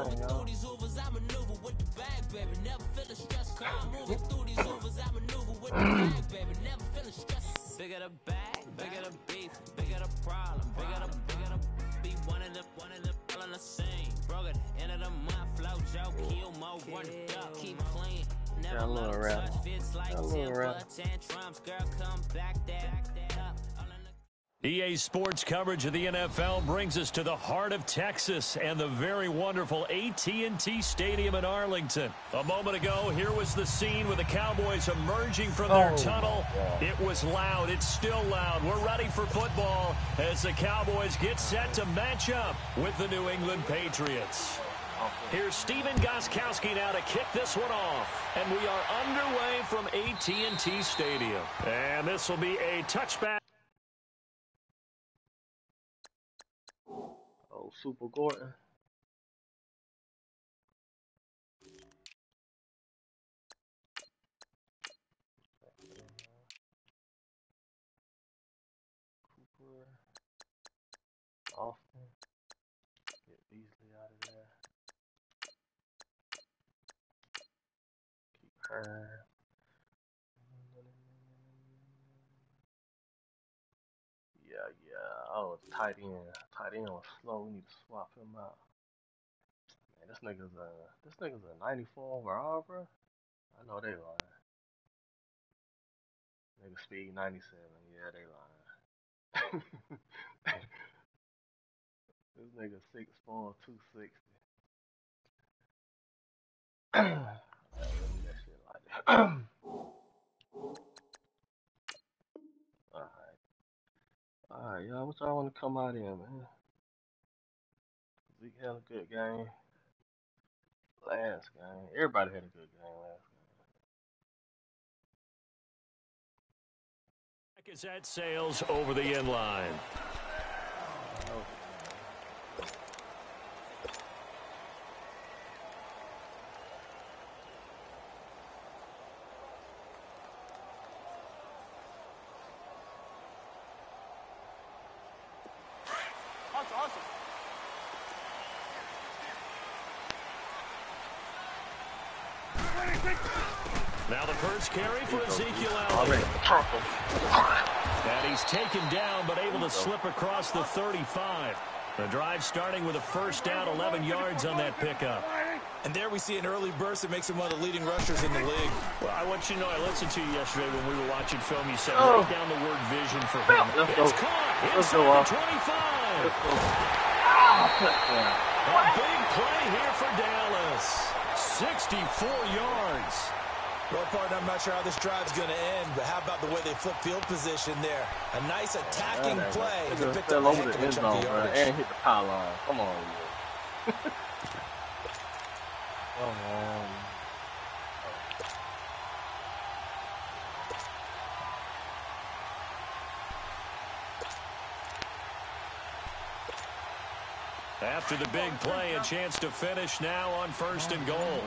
moving through these overs, I maneuver with the bag, baby. Never feeling stressed. I'm moving through these overs, I maneuver with the bag, baby. Never feeling stressed. Bigger the bag, bigger the beef, bigger the problem, bigger the beef. One of them all in the same. Broke at the end of the month, flow joke, kill mo, run it up, keep clean. Never let them touch, fits like temper tantrums. Girl, come back there. EA Sports coverage of the NFL brings us to the heart of Texas and the very wonderful AT&T Stadium in Arlington. A moment ago, here was the scene with the Cowboys emerging from their tunnel. It was loud. It's still loud. We're ready for football as the Cowboys get set to match up with the New England Patriots. Here's Steven Gostkowski now to kick this one off. And we are underway from AT&T Stadium. And this will be a touchback. Oh, Super Gordon. Cooper. Austin. Get Beasley out of there. Keep her. Yeah. Oh, it's tight end. Tight end was slow. We need to swap him out. Man, this nigga's a 94 overall, bro. I know they lying. Nigga speed 97. Yeah, they lying. This nigga 6'4", 260. That shit like that. Alright, y'all, what y'all want to come out in, man? Zeke had a good game. Last game. Everybody had a good game last game. Is that sails over the end line. Awesome. Now the first carry for Ezekiel Elliott. And he's taken down but able to slip across the 35. The drive starting with a first down, 11 yards on that pickup. And there we see an early burst that makes him one of the leading rushers in the league. Well, I want you to know, I listened to you yesterday when we were watching film. You said write down the word vision for him. It's caught inside the 25. A big play here for Dallas. 64 yards. Well, partner, I'm not sure how this drive's going to end, but how about the way they flip field position there? A nice attacking play to pick up a heck of a chunk of yardage. And hit the pylon. Come on, man. Come on. After the big play, a chance to finish now on first and goal.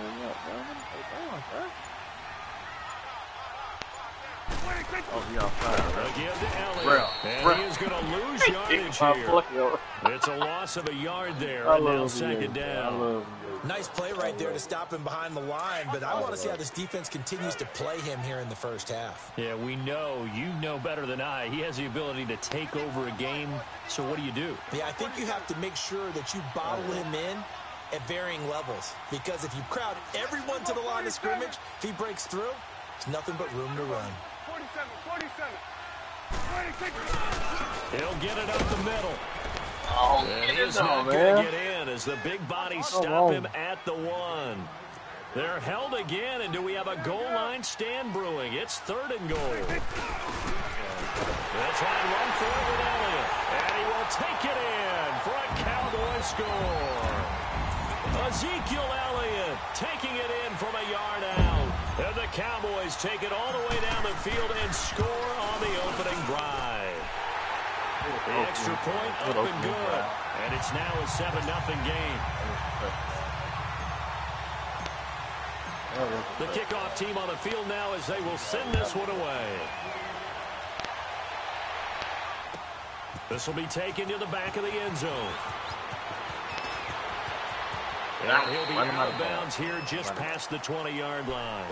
Oh, he outside. Again to Elliott. And he is going to lose yardage here. It's a loss of a yard there. And now second down. Nice play right there to stop him behind the line, but I want to see how this defense continues to play him here in the first half. Yeah, we know. You know better than I. He has the ability to take over a game. So what do you do? Yeah, I think you have to make sure that you bottle him in at varying levels, because if you crowd everyone to the line of scrimmage, if he breaks through, there's nothing but room to run. 47. He'll get it up the middle. Oh, and he's not going to get in as the big bodies stop him at the 1. They're held again, and do we have a goal line stand brewing? It's third and goal. They'll try and run for it with Elliott, and he will take it in for a Cowboy score. Ezekiel Elliott taking it in from a yard out. And the Cowboys take it all the way down the field and score on the opening drive. The extra point up and good. And it's now a 7-0 game. The kickoff team on the field now as they will send this one away. This will be taken to the back of the end zone. And he'll be out of bounds here just past the 20-yard line.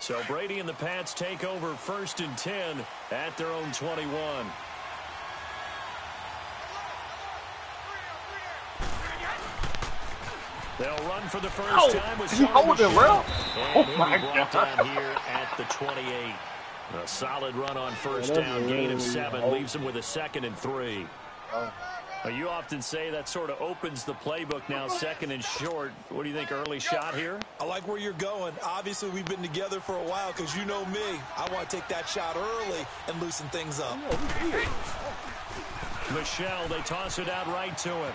So Brady and the Pats take over 1st and 10 at their own 21. They'll run for the first time with hold it, bro. Oh my God. Down here at the 28. A solid run on first down, gain of 7, leaves him with a 2nd and 3. You often say that sort of opens the playbook now, 2nd and short. What do you think, early shot here? I like where you're going. Obviously, we've been together for a while because you know me. I want to take that shot early and loosen things up. Michelle, they toss it out right to him.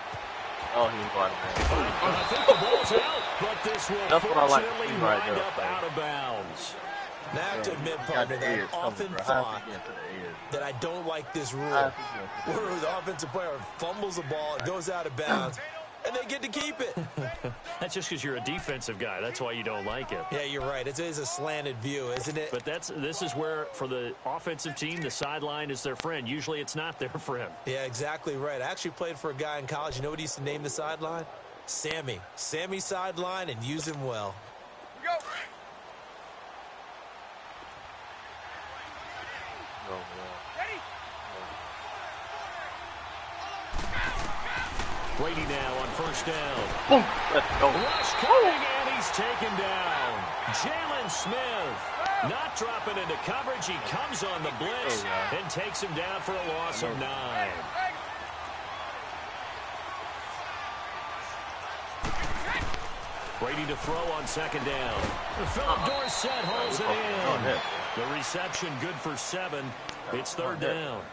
Oh, he's going there. I think the ball's out, but this will fortunately wind up out of bounds. Now, I have to admit, partner, that I often thought that I don't like this rule where the offensive player fumbles the ball, it goes out of bounds, and they get to keep it. That's just because you're a defensive guy. That's why you don't like it. Yeah, you're right. It is a slanted view, isn't it? But this is where, for the offensive team, the sideline is their friend. Usually it's not their friend. Yeah, exactly right. I actually played for a guy in college. You know what he used to name the sideline? Sammy. Sammy sideline, and use him well. Go. Brady now on first down. Boom. Let's go. Rush coming, and he's taken down. Jalen Smith not dropping into coverage. He comes on the blitz and takes him down for a loss of 9. Brady to throw on 2nd down. Philip Dorsett holds it in. The reception good for 7. It's 3rd down.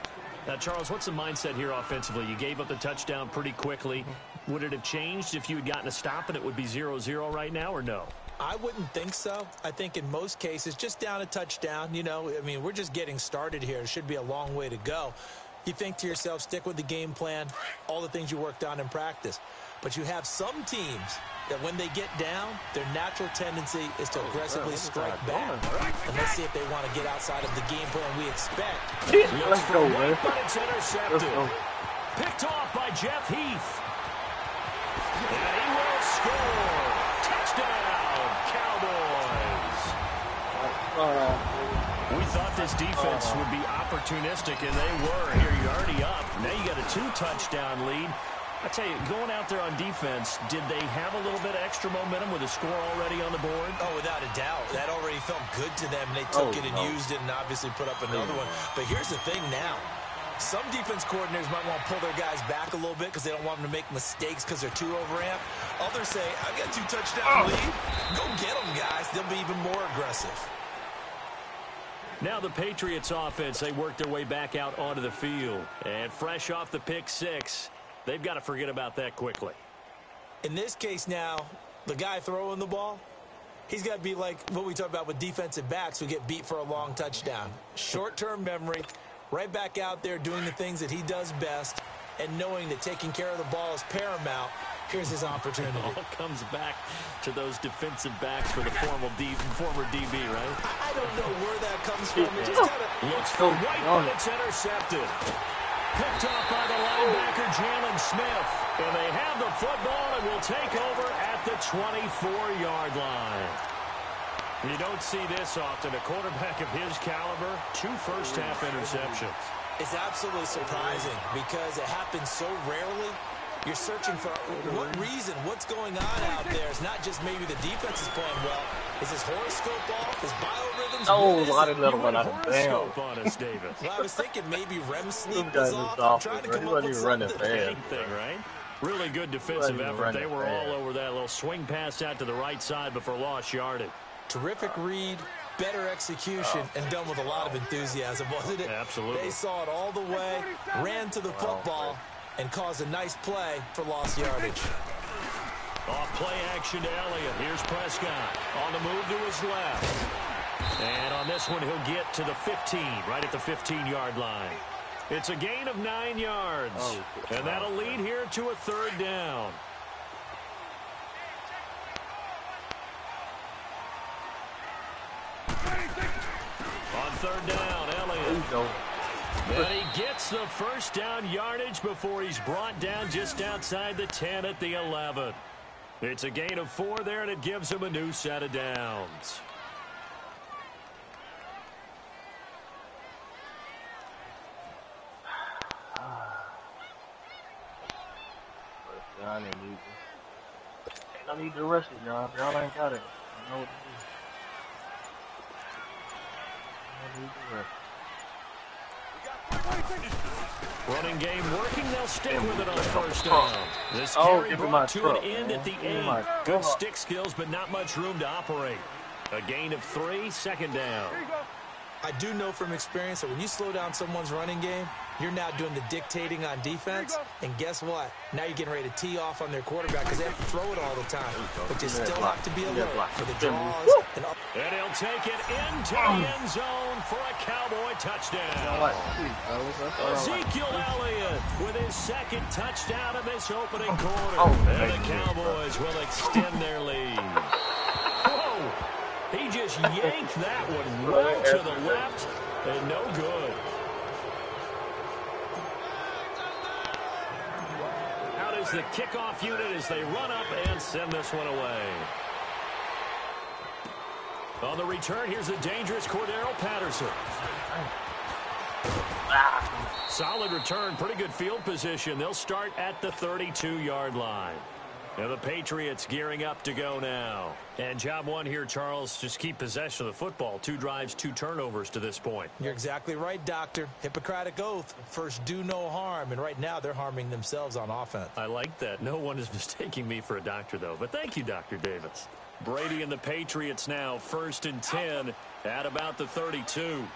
Now, Charles, what's the mindset here offensively? You gave up the touchdown pretty quickly. Would it have changed if you had gotten a stop and it would be 0-0 right now, or no? I wouldn't think so. I think in most cases, just down a touchdown, you know, I mean, we're just getting started here. It should be a long way to go. You think to yourself, stick with the game plan, all the things you worked on in practice. But you have some teams that when they get down, their natural tendency is to aggressively strike back. And let's see if they want to get outside of the game plan we expect. Let's go, man. But it's intercepted. Picked off by Jeff Heath. And he will score. Touchdown, Cowboys. We thought this defense would be opportunistic, and they were. Here, you're already up. Now you got a 2-touchdown lead. I tell you, going out there on defense, did they have a little bit of extra momentum with a score already on the board? Oh, without a doubt. That already felt good to them. They took it and used it and obviously put up another one. But here's the thing now. Some defense coordinators might want to pull their guys back a little bit because they don't want them to make mistakes because they're too overamped. Others say, I've got 2-touchdown lead. Go get them, guys. They'll be even more aggressive. Now the Patriots offense, they work their way back out onto the field. And fresh off the pick 6, they've got to forget about that quickly. In this case now, the guy throwing the ball, he's got to be like what we talk about with defensive backs who get beat for a long touchdown. Short-term memory, right back out there doing the things that he does best, and knowing that taking care of the ball is paramount. Here's his opportunity. It all comes back to those defensive backs for the former DB, right? I don't know where that comes from. It just kind of looks for White, but it's intercepted. Picked off by the linebacker, Jalen Smith. And they have the football and will take over at the 24-yard line. You don't see this often. A quarterback of his caliber, 2 first-half interceptions. It's absolutely surprising because it happens so rarely. You're searching for what reason, what's going on out there. It's not just maybe the defense is playing well. Is his horoscope off? His biorhythms? Oh, I didn't let him run out of bounds. On us, Davis. Well, I was thinking maybe REM sleep was off. I'm trying to come up with something. Thing, right? Really good defensive effort. They were all over that little swing pass out to the right side before lost yardage. Terrific read, better execution, and done with a lot of enthusiasm, wasn't it? Absolutely. They saw it all the way, ran to the football, and caused a nice play for lost yardage. Off play action to Elliott. Here's Prescott on the move to his left. And on this one, he'll get to the 15, right at the 15-yard line. It's a gain of 9 yards. And that'll lead here to a 3rd down. third down. There Elliott. you go. And he gets the first down yardage before he's brought down just outside the 10 at the 11. It's a gain of 4 there, and it gives him a new set of downs. I need the rest of y'all. Y'all ain't got it. I know what to do. I need the rest. Running game working. They'll stick with it on first down. This carry brought to an end at the 8. Good stick skills, but not much room to operate. A gain of 3, second down. I do know from experience that when you slow down someone's running game, you're now doing the dictating on defense. And guess what? Now you're getting ready to tee off on their quarterback because they have to throw it all the time. But you still have to be alert for the draws. And he'll take it into the end zone for a Cowboy touchdown. Ezekiel Elliott with his second touchdown in this opening quarter. And the Cowboys will extend their lead. Whoa! He just yanked that one well to the left and no good. Out is the kickoff unit as they run up and send this one away. On the return, here's the dangerous Cordero Patterson. Solid return, pretty good field position. They'll start at the 32-yard line. Now the Patriots gearing up to go now. And job one here, Charles, just keep possession of the football. 2 drives, 2 turnovers to this point. You're exactly right, Doctor. Hippocratic oath. First, do no harm. And right now, they're harming themselves on offense. I like that. No one is mistaking me for a doctor, though. But thank you, Dr. Davis. Brady and the Patriots now, 1st and 10 at about the 32. Let's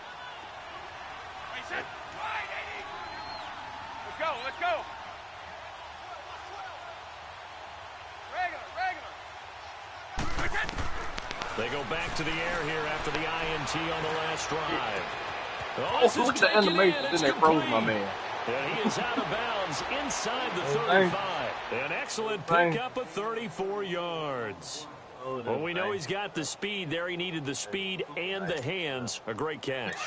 go, let's go. They go back to the air here after the INT on the last drive. Oh, look at the animation. Then they froze my man. And he is out of bounds inside the 35. An excellent pickup of 34 yards. Well, we know he's got the speed there. He needed the speed and the hands. A great catch.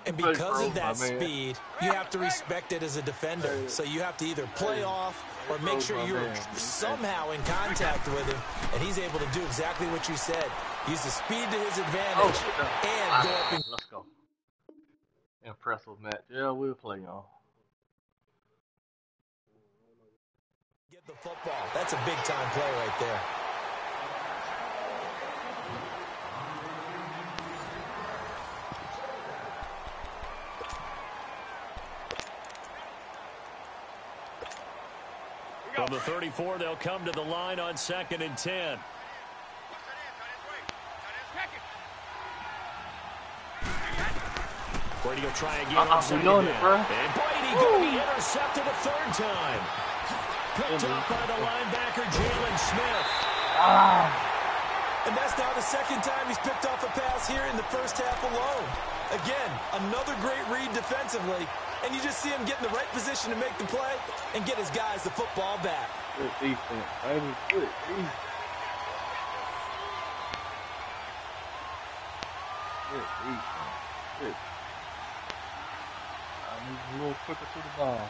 And because of that speed, you have to respect it as a defender. So you have to either play off or make sure you're somehow in contact with him. And he's able to do exactly what you said. Use the speed to his advantage and go up and... Let's go. Impressive match. Yeah, we'll play, y'all. Get the football. That's a big-time play right there. From the 34, they'll come to the line on 2nd and 10. Brady will try again on 2nd down. And Brady going to be intercepted a 3rd time. Picked up by the linebacker, Jalen Smith. And that's now the 2nd time he's picked off a pass here in the first half alone. Again, another great read defensively. And you just see him get in the right position to make the play and get his guys the football back. Good defense, baby. Good defense. Good defense. Good. I need a little quicker to the ball.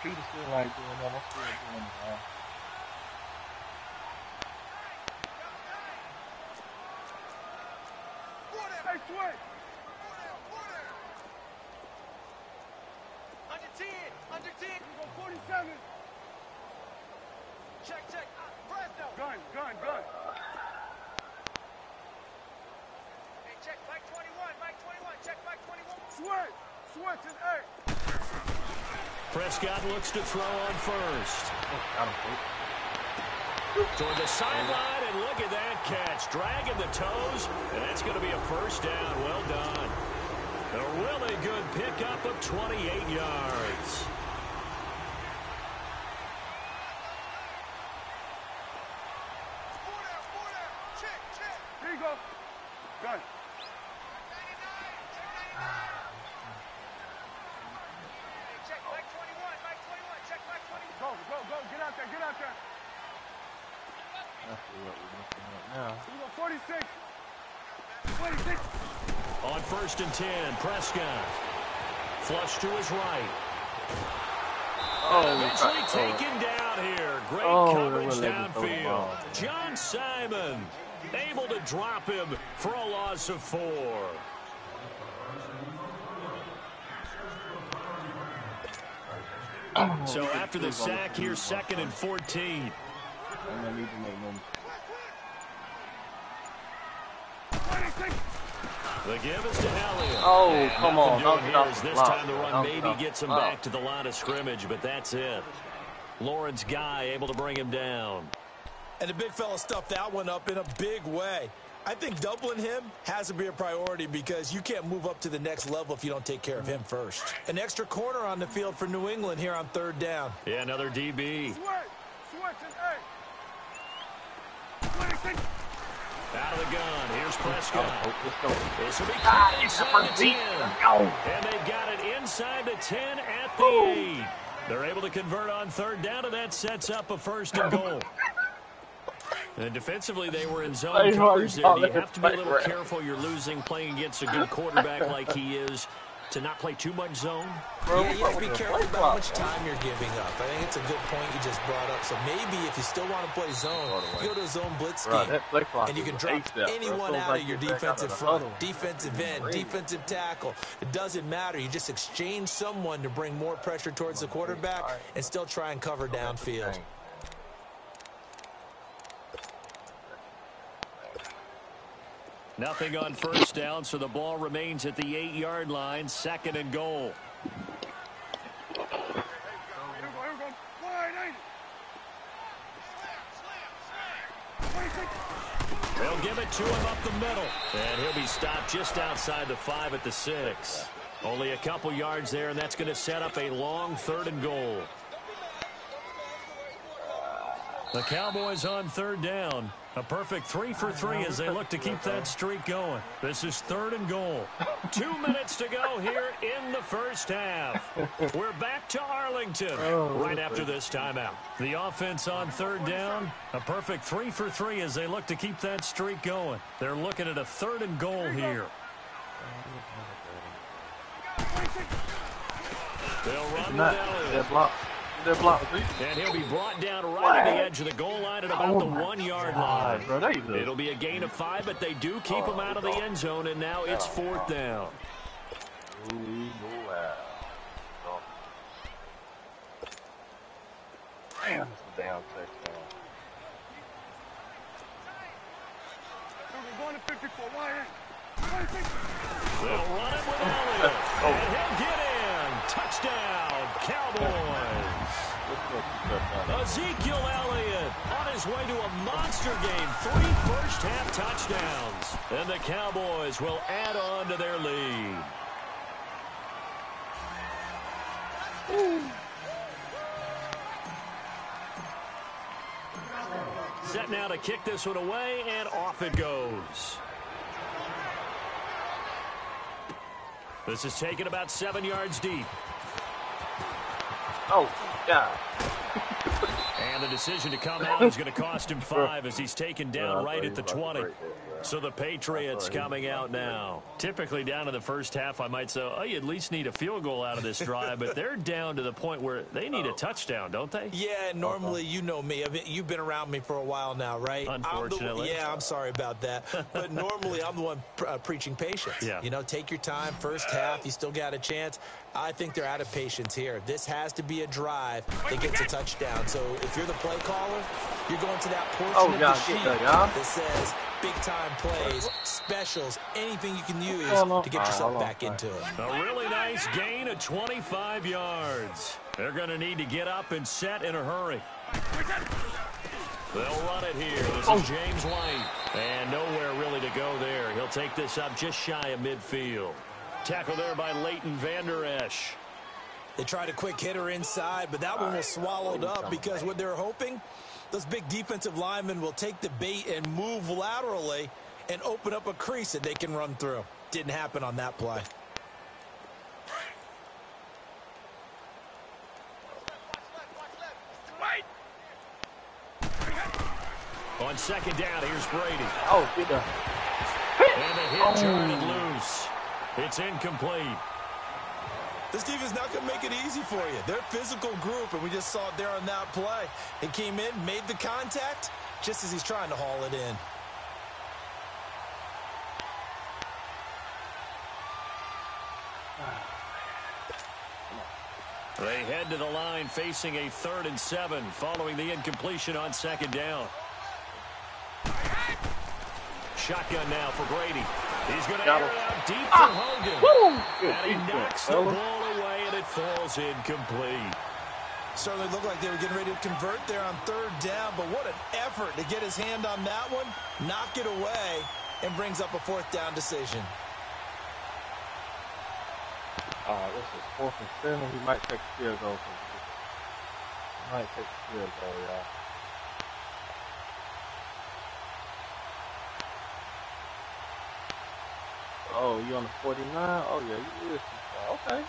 Peter still like doing that. I'm still doing the ball. Hey, Sway. Under 10. You go 47. Check. Fresno. Gun. Hey, check. Mike 21. Check Mike 21. Switch is 8. Prescott looks to throw on first. Toward the sideline, and look at that catch. Dragging the toes, and that's going to be a first down. Well done. A really good pickup of 28 yards. Check. Here you go. Gun. Check Mike 21. Check Mike 21. Go. Get out there. That's what we're looking at now. You go 46. 26. On 1st and 10, Prescott. Flush to his right. Eventually taken down here. Great coverage downfield. John Simon able to drop him for a loss of 4. So after the sack, here's 2nd and 14. The give is to Elliott. Oh, and come on. Doing here is this time the run maybe gets him back to the line of scrimmage, but that's it. Lawrence Guy able to bring him down. And the big fella stuffed that one up in a big way. I think doubling him has to be a priority because you can't move up to the next level if you don't take care of him first. An extra corner on the field for New England here on 3rd down. Yeah, another DB. Out of the gun. Here's Prescott. This will be caught inside the 10. And they've got it inside the 10 at the 8. They're able to convert on 3rd down, and that sets up a 1st and goal. And defensively, they were in zone coverage there. You have to be a little careful. You're losing playing against a good quarterback like he is to not play too much zone. Yeah, you have to be careful about how much time you're giving up. I think it's a good point you just brought up. So maybe if you still want to play zone, you go to a zone blitz scheme, and you can drop anyone out of your defensive front, defensive end, defensive tackle. It doesn't matter. You just exchange someone to bring more pressure towards the quarterback and still try and cover downfield. Nothing on 1st down, so the ball remains at the 8-yard line, 2nd and goal. They'll give it to him up the middle, and he'll be stopped just outside the 5 at the 6. Only a couple yards there, and that's going to set up a long 3rd and goal. The Cowboys on 3rd down. A perfect 3 for 3 as they look to keep that streak going. This is 3rd and goal. 2 minutes to go here in the 1st half. We're back to Arlington right after this timeout. The offense on 3rd down. A perfect 3 for 3 as they look to keep that streak going. They're looking at a 3rd and goal here. They'll run with Elliott. And he'll be brought down right at the edge of the goal line at about the 1-yard line. It'll be a gain of 5, but they do keep him out of the end zone, and now it's 4th down. Damn, it's a damn touchdown. They'll run it with Elliott. And he'll get in. Touchdown, Cowboys. Ezekiel Elliott on his way to a monster game. 3 first-half touchdowns. And the Cowboys will add on to their lead. Set now to kick this one away, and off it goes. This is taken about 7 yards deep. Oh, God. And the decision to come out is going to cost him 5 as he's taken down right at the 20. So the Patriots coming out now. Typically down in the 1st half, I might say, oh, you at least need a field goal out of this drive, but they're down to the point where they need a touchdown, don't they? Yeah, normally, you know me. I mean, you've been around me for a while now, right? Unfortunately. I'm sorry about that. But normally, I'm the one preaching patience. Yeah. You know, take your time. 1st half, you still got a chance. I think they're out of patience here. This has to be a drive that gets a touchdown. So if you're the play caller, you're going to that portion of the sheet that says big-time plays, specials, anything you can use to get yourself back into it. A really nice gain of 25 yards. They're going to need to get up and set in a hurry. They'll run it here. This is James White. And nowhere really to go there. He'll take this up just shy of midfield. Tackle there by Leighton Vander Esch. They tried a quick hitter inside, but that one was swallowed up because what they're hoping, those big defensive linemen will take the bait and move laterally and open up a crease that they can run through. Didn't happen on that play. On 2nd down, here's Brady. Oh, good. And the hit turned it loose. It's incomplete. This defense is not going to make it easy for you. They're a physical group, and we just saw it there on that play. He came in, made the contact, just as he's trying to haul it in. They head to the line facing a 3rd and 7 following the incompletion on 2nd down. Shotgun now for Brady. He's going to air it out deep for Hogan. And he knocks the ball away, and it falls incomplete. Certainly looked like they were getting ready to convert there on 3rd down, but what an effort to get his hand on that one, knock it away, and brings up a 4th down decision. This is 4th and 7. He might take a field goal. He might take a field goal, y'all. Oh, you on the 49? Oh, yeah, you is. Okay.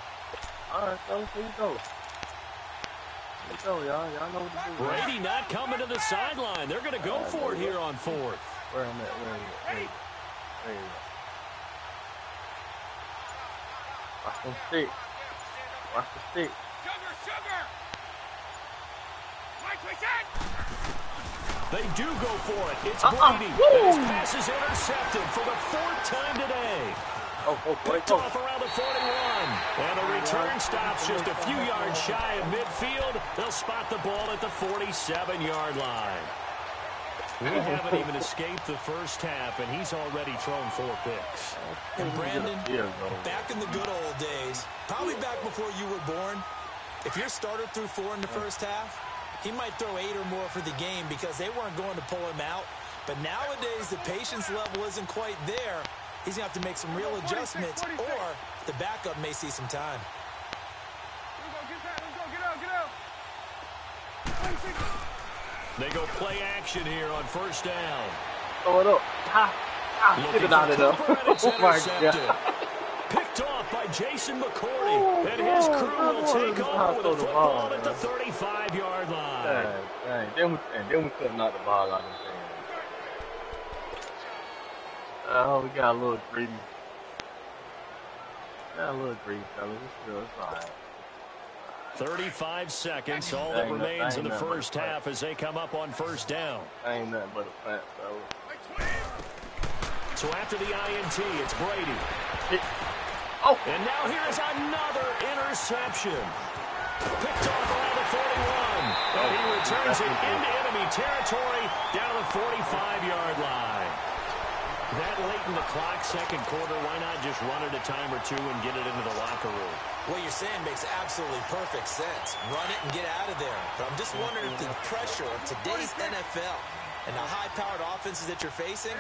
All right, fellas, here you go. Here you go, y'all. Y'all know what to do. Brady not coming to the sideline. They're going to go for it here on 4th. Where am I at? Where you? Watch them stick. Watch the stick. Sugar! Mike, we said! They do go for it. It's Brady. His pass is intercepted for the 4th time today. Picked off around the 41. And the return stops just a few yards shy of midfield. They'll spot the ball at the 47-yard line. We haven't even escaped the first half, and he's already thrown 4 picks. And Brandon, back in the good old days, probably back before you were born, if your starter threw 4 in the first half, he might throw 8 or more for the game because they weren't going to pull him out. But nowadays, the patience level isn't quite there. He's going to have to make some real adjustments, or the backup may see some time. They go play action here on 1st down. Throw it up. Get it out of there. Oh, my God. Picked off by Jason McCourty. And his crew will take over with a football at the 35-yard line. Dang. Then we couldn't knock the ball out of his hand. Oh, we got a little greedy. Fellas. It's all right. 35 seconds, all that remains in the first half as they come up on 1st down. Ain't nothing but a plant, fellas. So after the INT, it's Brady. And now here's another interception. Picked off around the 41. And he returns it into enemy territory down the 45-yard line. That late in the clock, 2nd quarter, why not just run it a time or 2 and get it into the locker room? What you're saying makes absolutely perfect sense. Run it and get out of there. But I'm just wondering if the pressure of today's NFL and the high-powered offenses that you're facing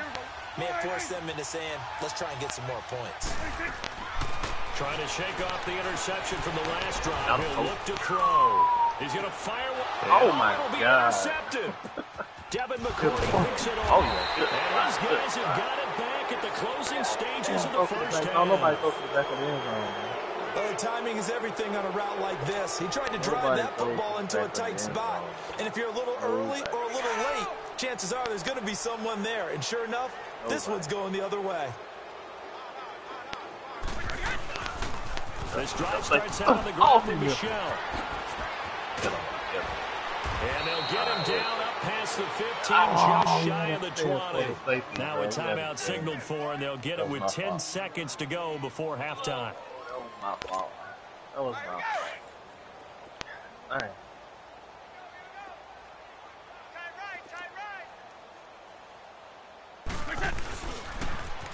may have forced them into saying, let's try and get some more points. Trying to shake off the interception from the last drive. He'll look to throw. He's going to fire one. Oh, my God. Intercepted. Devin McCourty picks it off. And these guys have got it back at the closing stages of the first half. Nobody goes to the back of the end zone, man. Well, timing is everything on a route like this. He tried to drive that football into a tight spot. And if you're a little early or a little late, chances are there's going to be someone there. And sure enough, this one's going the other way. This drive starts out on the ground for Michelle. And they'll get him down up past the 15, just shy of the 20. Now a timeout signaled for, and they'll get it with 10 seconds to go before halftime. That was my fault. All right.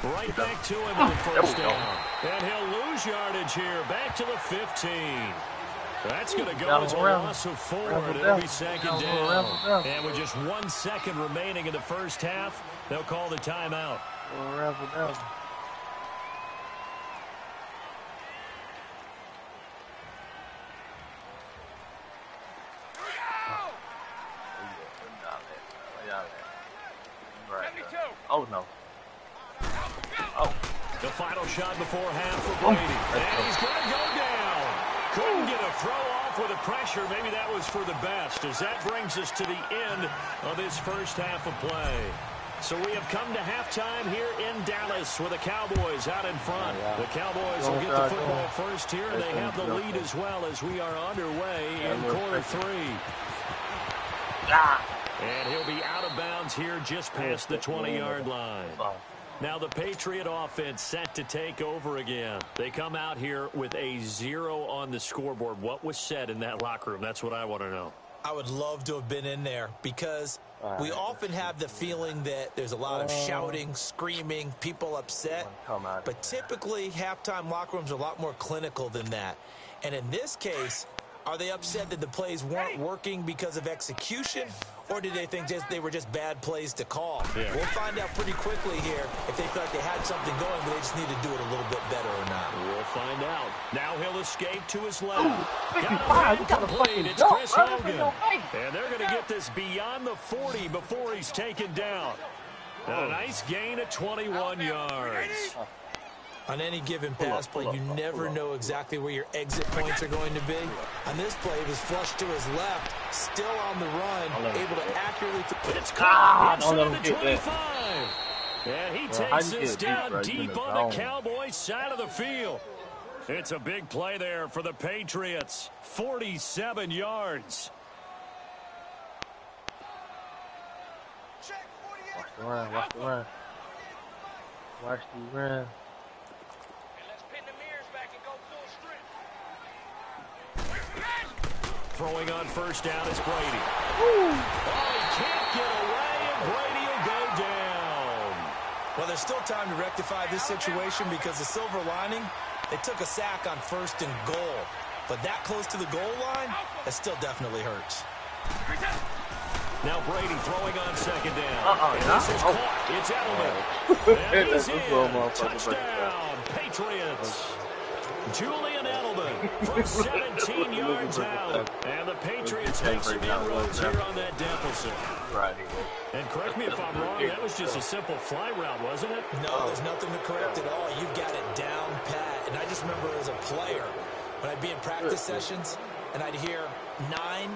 Right back to him on 1st down. And he'll lose yardage here, back to the 15. That's going to go as a loss of 4, and it'll be 2nd down. And with just 1 second remaining in the first half, they'll call the timeout. Oh, no. The final shot before half for Brady. And he's going to go down. Couldn't get a throw off with the pressure. Maybe that was for the best, as that brings us to the end of this first half of play. So we have come to halftime here in Dallas with the Cowboys out in front. The Cowboys will get the football first here, and they have the lead as well as we are underway in quarter 3. And he'll be out of bounds here just past the 20-yard line. Now the Patriot offense set to take over again. They come out here with a 0 on the scoreboard. What was said in that locker room? That's what I want to know. I would love to have been in there because we often have the feeling that there's a lot of shouting, screaming, people upset. But typically, halftime locker rooms are a lot more clinical than that. And in this case, are they upset that the plays weren't working because of execution? Or did they think they were just bad plays to call? Yeah. We'll find out pretty quickly here if they felt like they had something going, but they just need to do it a little bit better or not. We'll find out. Now he'll escape to his left. Complete. It's Chris Hogan. And they're going to get this beyond the 40 before he's taken down. A nice gain of 21 yards. On any given pass play, you never know exactly where your exit points are going to be. On this play, he was flushed to his left, still on the run, able to accurately... It's caught inside the 25. And he takes this down deep on the Cowboys side of the field. It's a big play there for the Patriots. 47 yards. Watch the run, watch the run. Watch the run. Throwing on first down is Brady. Oh, he can't get away, and Brady will go down. Well, there's still time to rectify this situation because the silver lining, they took a sack on 1st and goal. But that close to the goal line, that still definitely hurts. Now Brady throwing on 2nd down. And this is caught. It's Edelman. And he's in. Touchdown, Patriots. Julian Edelman from 17 yards out. And the Patriots make some inroads here on that deficit. And correct me if I'm wrong, that was just a simple fly route, wasn't it? No, there's nothing to correct at all. You've got it down pat. And I just remember as a player, when I'd be in practice sessions and I'd hear 9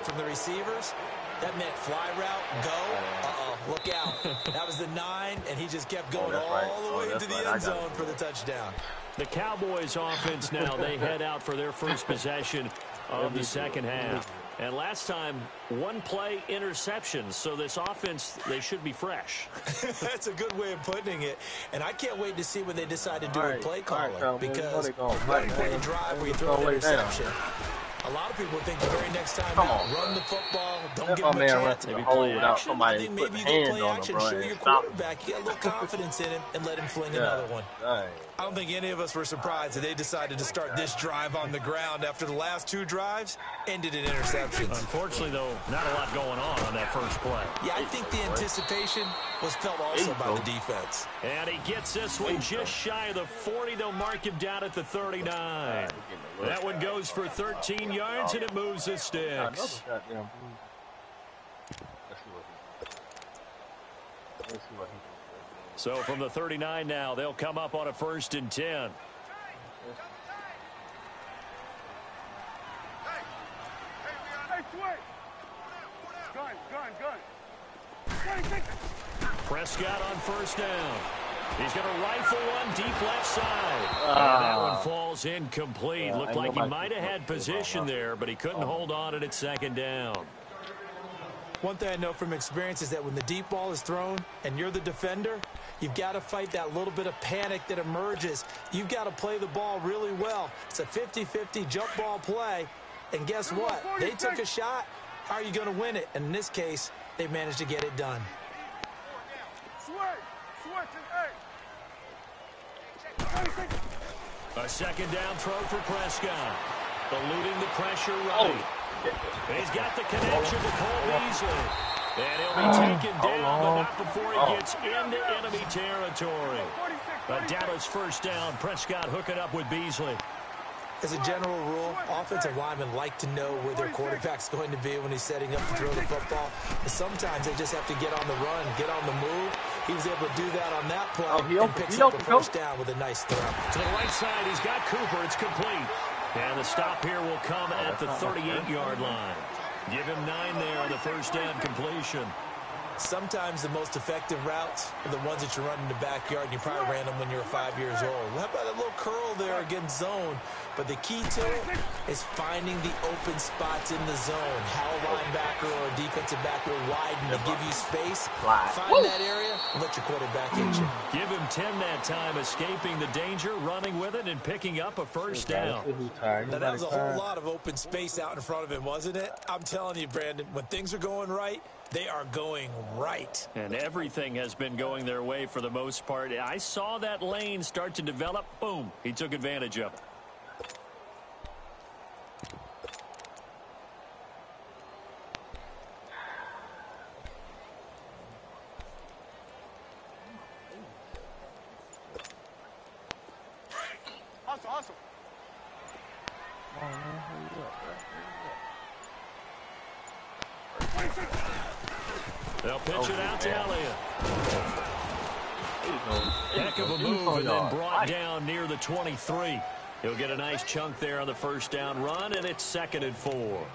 from the receivers, that meant fly route, go, look out. That was the 9, and he just kept going all the way into the end zone for the touchdown. The Cowboys offense now, they head out for their first possession of the second half. And last time, 1 play interception. So this offense, they should be fresh. That's a good way of putting it. And I can't wait to see what they decide to do with play calling. Because one play drive where you throw an interception. A lot of people think the very next time run the football, don't give him a chance. Maybe play action. I think maybe you can play action, show your quarterback, get a little confidence in him, and let him fling another one. I don't think any of us were surprised that they decided to start this drive on the ground after the last 2 drives ended in interceptions. Unfortunately, though, not a lot going on that first play. Yeah, I think the anticipation was felt also by the defense. And he gets this one just shy of the 40. They'll mark him down at the 39. That one goes for 13 yards, and it moves the sticks. So from the 39 now, they'll come up on a 1st and 10. Hey, Sway. Gun. Prescott on 1st down. He's going to rifle one deep left side. And that one falls incomplete. Looked like he might have had position there, but he couldn't hold on at 2nd down. One thing I know from experience is that when the deep ball is thrown and you're the defender, you've got to fight that little bit of panic that emerges. You've got to play the ball really well. It's a 50-50 jump ball play. And guess what? They took a shot. How are you going to win it? And in this case, they managed to get it done. A 2nd down throw for Prescott. Eluding the pressure right. He's got the connection to Cole Beasley. And he'll be taken down, but not before he gets into enemy territory. A Dallas 1st down. Prescott hooking up with Beasley. As a general rule, offensive linemen like to know where their quarterback's going to be when he's setting up to throw the football. But sometimes they just have to get on the run, get on the move. He was able to do that on that play and picks up a 1st down with a nice throw. To the right side, he's got Cooper. It's complete. And the stop here will come at the 38-yard line. Give him 9 there on the 1st down completion. Sometimes the most effective routes are the ones that you run in the backyard, and you probably ran them when you were 5 years old. How about that little curl there against zone? But the key to it is finding the open spots in the zone. How a linebacker or a defensive back will widen to give you space. Find that area and let your quarterback hit you. Give him 10 that time, escaping the danger, running with it, and picking up a first down. Now, that was a whole lot of open space out in front of him, wasn't it? I'm telling you, Brandon, when things are going right, they are going right. And everything has been going their way for the most part. I saw that lane start to develop. Boom. He took advantage of it. Awesome. They'll pitch it out to Elliott. Heck of a move, and then brought down near the 23. He'll get a nice chunk there on the first down run, and it's 2nd and 4.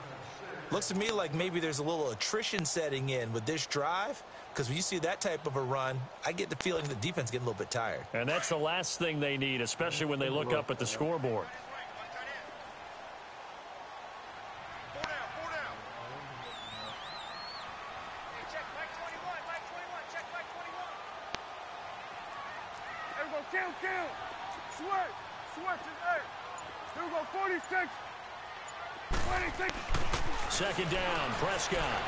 Looks to me like maybe there's a little attrition setting in with this drive, because when you see that type of a run, I get the feeling the defense getting a little bit tired. And that's the last thing they need, especially when they look up at the scoreboard. Count. Switch is 8. Here we go, 46. 26. 2nd down, Prescott.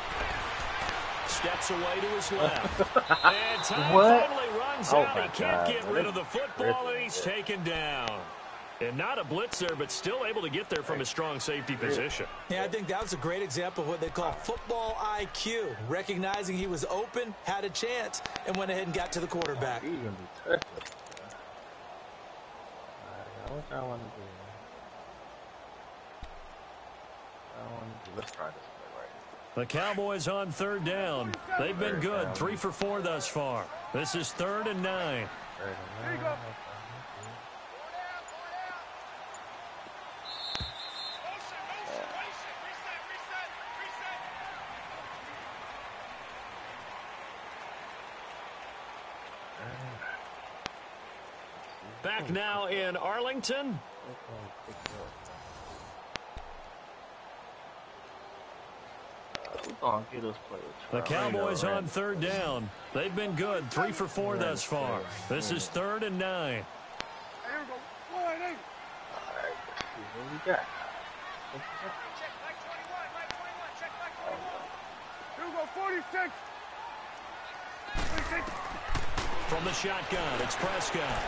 Steps away to his left. And time finally runs out. He can't get rid of the football, and he's taken down. And not a blitzer, but still able to get there from a strong safety position. Yeah, I think that was a great example of what they call football IQ. Recognizing he was open, had a chance, and went ahead and got to the quarterback. He's going to be touching. What I want to do? Let's try this play right here. The Cowboys on 3rd down. They've been good, 3 for 4 thus far. This is 3rd and 9. Here you go. Back now in Arlington. The Cowboys on 3rd down. They've been good, 3 for 4 thus far. This is 3rd and 9. Here we go. 1-8. All right, let's see what we got. Check back 21. Check back 21. Here we go, 46. 26. From the shotgun, it's Prescott.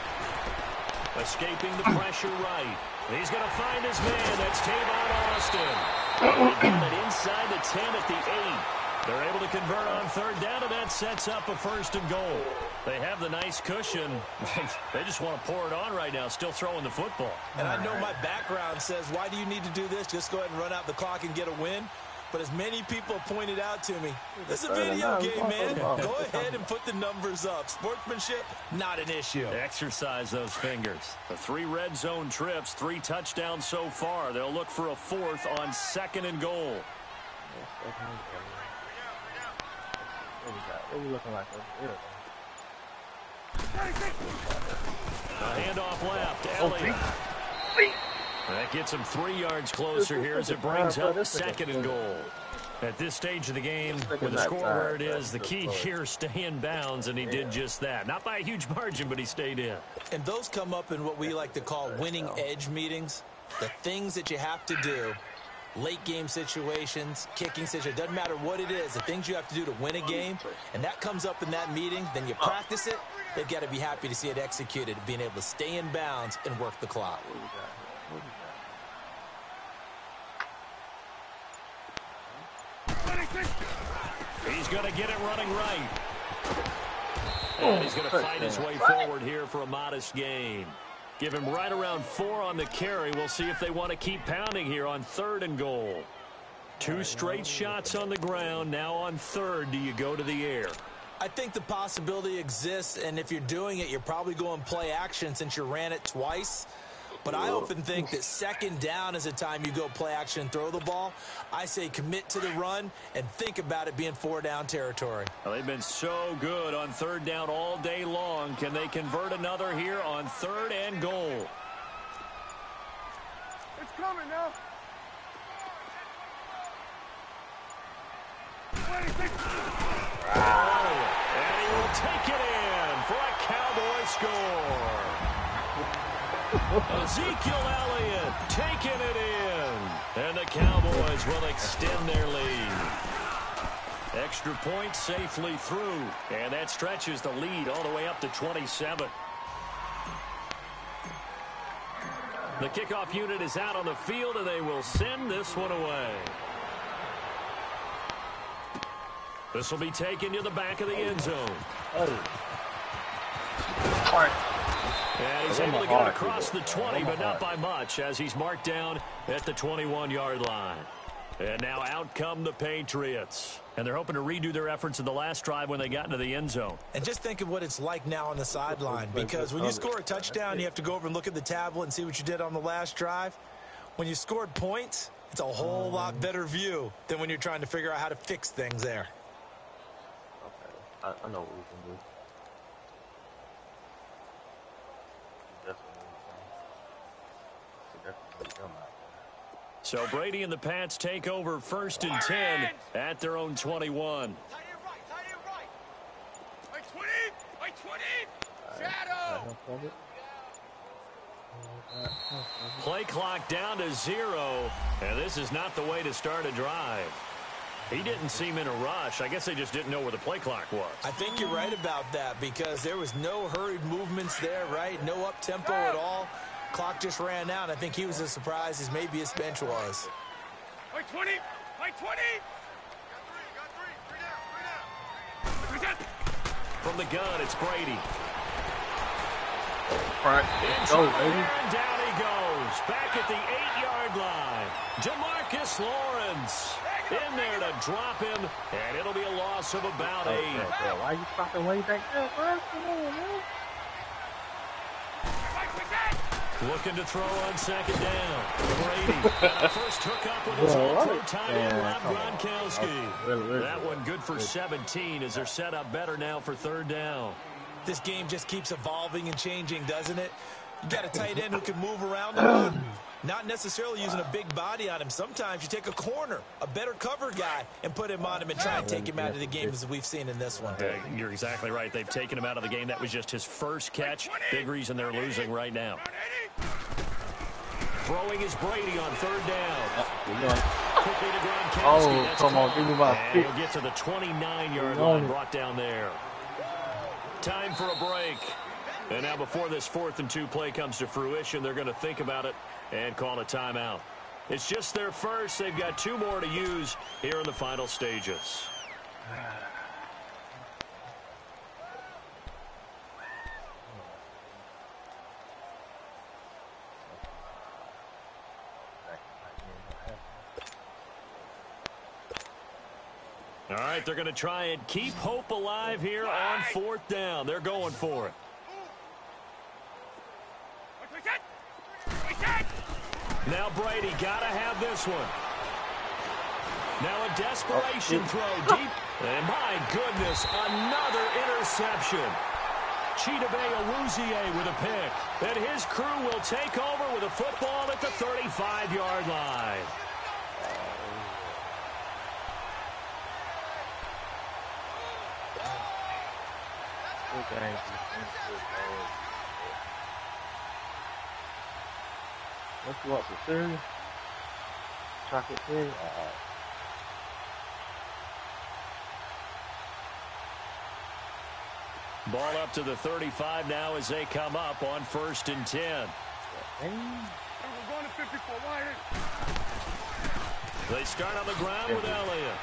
Escaping the pressure right. He's going to find his man. That's Tavon Austin. They get it inside the 10 at the 8. They're able to convert on 3rd down, and that sets up a 1st and goal. They have the nice cushion. They just want to pour it on right now, still throwing the football. And I know my background says, why do you need to do this? Just go ahead and run out the clock and get a win. But as many people pointed out to me, this is a video game, man. Go ahead and put the numbers up. Sportsmanship, not an issue. Exercise those fingers. The 3 red zone trips, 3 touchdowns so far. They'll look for a 4th on 2nd and goal. What are we looking like over A handoff left. Elliott. That gets him 3 yards closer here as it brings up 2nd and goal. At this stage of the game, with the score where it is, the key here, stay in bounds, and he did just that. Not by a huge margin, but he stayed in. And those come up in what we like to call winning edge meetings. The things that you have to do, late game situations, kicking situations, doesn't matter what it is, the things you have to do to win a game, and that comes up in that meeting, then you practice it, they've got to be happy to see it executed, being able to stay in bounds and work the clock. He's going to get it running right. And he's going to fight his way forward here for a modest gain. Give him right around 4 on the carry. We'll see if they want to keep pounding here on 3rd and goal. 2 straight shots on the ground. Now on 3rd, do you go to the air? I think the possibility exists, and if you're doing it, you're probably going play action since you ran it twice. But I often think that second down is a time you go play action and throw the ball. I say commit to the run and think about it being 4-down territory. Well, they've been so good on third down all day long. Can they convert another here on 3rd and goal? It's coming now. 26. And he will take it in for a Cowboy score. Ezekiel Elliott taking it in. And the Cowboys will extend their lead. Extra point safely through. And that stretches the lead all the way up to 27. The kickoff unit is out on the field, and they will send this one away. This will be taken to the back of the end zone. And he's able to get it across the 20, but not by much, as he's marked down at the 21-yard line. And now out come the Patriots. And they're hoping to redo their efforts in the last drive when they got into the end zone. And just think of what it's like now on the sideline, because when you score a touchdown, you have to go over and look at the tablet and see what you did on the last drive. When you scored points, it's a whole lot better view than when you're trying to figure out how to fix things there. Okay, I know what we can do. So Brady and the Pats take over 1st and 10 at their own 21. Tight end right. Like 20. Like 20. Shadow. Play clock down to 0, and this is not the way to start a drive. He didn't seem in a rush. I guess they just didn't know where the play clock was. I think you're right about that, because there was no hurried movements there, right? No up-tempo at all. Clock just ran out. I think he was as surprised as maybe his bench was. Like 20. Like 20. Got three down. From the gun, it's Brady. Go, baby. And down he goes. Back at the 8-yard line. DeMarcus Lawrence in there to drop him, and it'll be a loss of about 8. Why are you stopping way back there, bro? Come on, man. Looking to throw on 2nd down. Brady. First hookup with his all-pro tight end, Rob Gronkowski. That one good for 17 as they're set up better now for 3rd down. This game just keeps evolving and changing, doesn't it? You got a tight end who can move around the run. Not necessarily using a big body on him. Sometimes you take a corner, a better cover guy, and put him on him and try and take him out of the game, as we've seen in this one. You're exactly right. They've taken him out of the game. That was just his first catch. Big reason they're losing right now. Throwing is Brady on 3rd down. Quickly to Gronkowski. Oh, come on. Give me my feet. He'll get to the 29-yard line, brought down there. Time for a break. And now before this 4th and 2 play comes to fruition, they're going to think about it and call a timeout. It's just their first. They've got 2 more to use here in the final stages. All right, they're going to try and keep hope alive here on 4th down. They're going for it. Now Brady got to have this one. Now a desperation throw deep. And my goodness, another interception. Chidobe Awuzie with a pick. And his crew will take over with a football at the 35-yard line. What you want, some cereal? Chocolate cereal? Ball up to the 35 now as they come up on 1st and 10. We're going to 54. Why? They start on the ground with Elliott.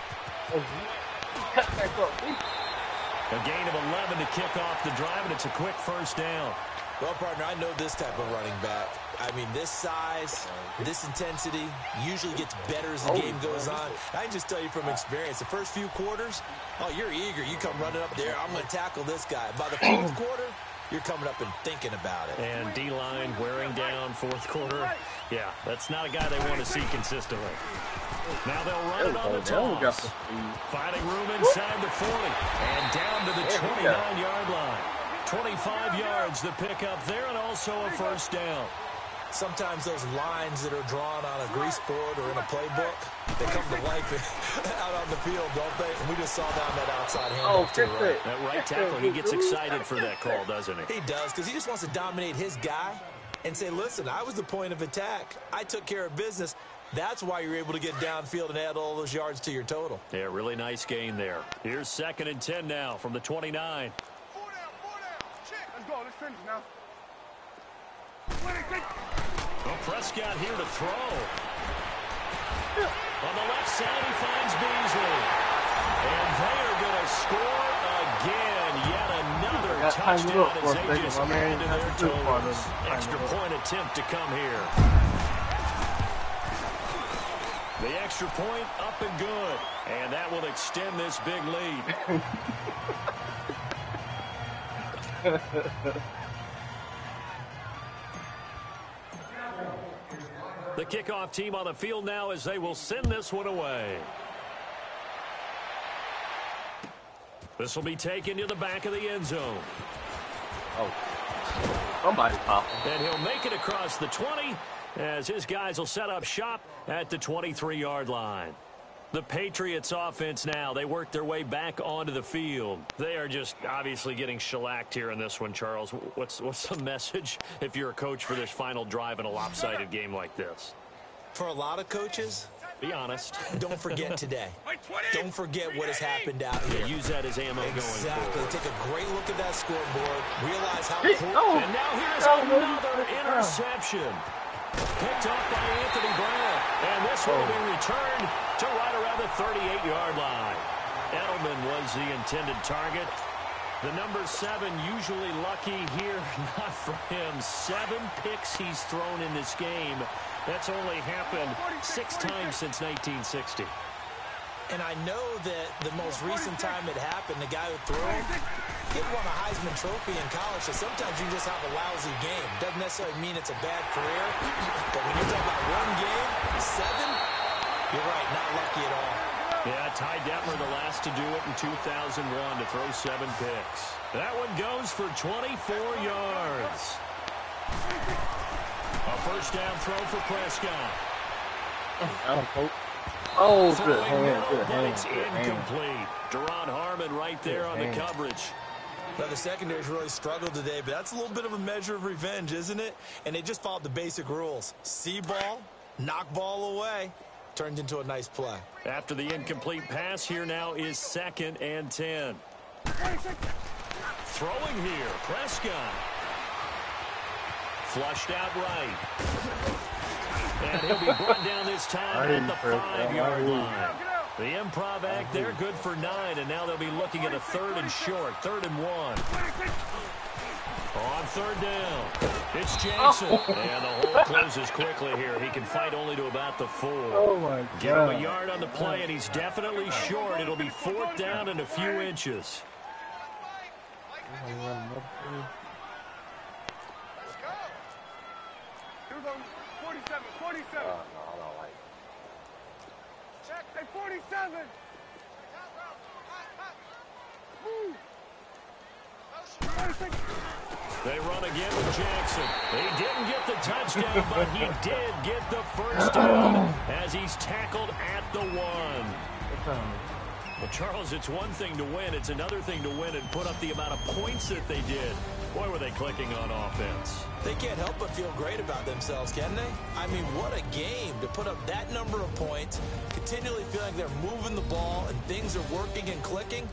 A gain of 11 to kick off the drive, and it's a quick 1st down. Well, partner, I know this type of running back. I mean, this size, this intensity usually gets better as the game goes on. I can just tell you from experience, the first few quarters, oh, you're eager. You come running up there, I'm going to tackle this guy. By the 4th quarter, you're coming up and thinking about it. And D-line wearing down fourth quarter. Yeah, that's not a guy they want to see consistently. Now they'll run it on the toss. Finding room inside the 40. And down to the 29-yard line. 25 yards the pick up there, and also a first down. Sometimes those lines that are drawn on a grease board or in a playbook, they come to life out on the field, don't they? And we just saw down that outside handoff to right. That right tackle, he gets excited for that call, doesn't he? He does, because he just wants to dominate his guy and say, listen, I was the point of attack. I took care of business. That's why you're able to get downfield and add all those yards to your total. Yeah, really nice gain there. Here's 2nd and 10 now from the 29. 4 down. Check. Let's go. Let's finish now. Well, Prescott here to throw. On the left side, he finds Beasley. And they are going to score again. Yet another touchdown as they just add to their totals. Extra point attempt to come here. The extra point up and good. And that will extend this big lead. The kickoff team on the field now as they will send this one away. This will be taken to the back of the end zone. Oh, somebody popped. And he'll make it across the 20 as his guys will set up shop at the 23-yard line. The Patriots offense now, they work their way back onto the field. They are just obviously getting shellacked here in this one, Charles. What's the message if you're a coach for this final drive in a lopsided game like this? For a lot of coaches, be honest. Don't forget today. Don't forget what has happened out here. Yeah, use that as ammo going forward. Exactly. Take a great look at that scoreboard. Realize how important. Oh. And now here's another interception. Picked off by Anthony Brown. And this will be returned to right around the 38-yard line. Edelman was the intended target. The number 7 usually lucky here. Not for him. 7 picks he's thrown in this game. That's only happened 6 times since 1960. And I know that the most recent time it happened, the guy who threw him, he won a Heisman Trophy in college, so sometimes you just have a lousy game. Doesn't necessarily mean it's a bad career, but when you're talking about one game, 7, you're right, not lucky at all. Yeah, Ty Detmer the last to do it in 2001 to throw 7 picks. That one goes for 24 yards. A first down throw for Prescott. Oh, good hand, good hand. It's incomplete. Deron Harmon right there on the coverage. Now, the secondary's really struggled today, but that's a little bit of a measure of revenge, isn't it? And they just followed the basic rules. See ball, knock ball away. Turned into a nice play. After the incomplete pass, here now is 2nd and 10. Throwing here, Prescott. Flushed out right. And he'll be brought down this time at the 5-yard line. The improv act there, good for 9, and now they'll be looking at a 3rd and short, 3rd and 1. On 3rd down, it's Jackson. And the hole closes quickly here. He can fight only to about the 4. Oh, my God. Give him a yard on the play, and he's definitely short. It'll be 4th down and a few inches. Let's go. Here we go. 47, 47. No, I don't like it. Check, say 47. Move. They run again with Jackson. He didn't get the touchdown, but he did get the first down as he's tackled at the 1. Well, Charles, it's one thing to win. It's another thing to win and put up the amount of points that they did. Boy, were they clicking on offense. They can't help but feel great about themselves, can they? I mean, what a game to put up that number of points, continually feeling like they're moving the ball and things are working and clicking.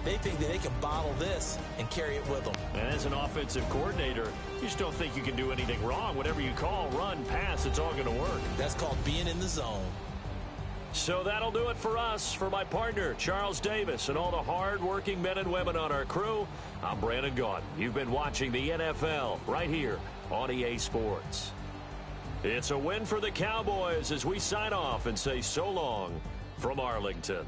They think that they can bottle this and carry it with them. And as an offensive coordinator, you just don't think you can do anything wrong. Whatever you call, run, pass, it's all going to work. That's called being in the zone. So that'll do it for us. For my partner, Charles Davis, and all the hard-working men and women on our crew, I'm Brandon Gaudin. You've been watching the NFL right here on EA Sports. It's a win for the Cowboys as we sign off and say so long from Arlington.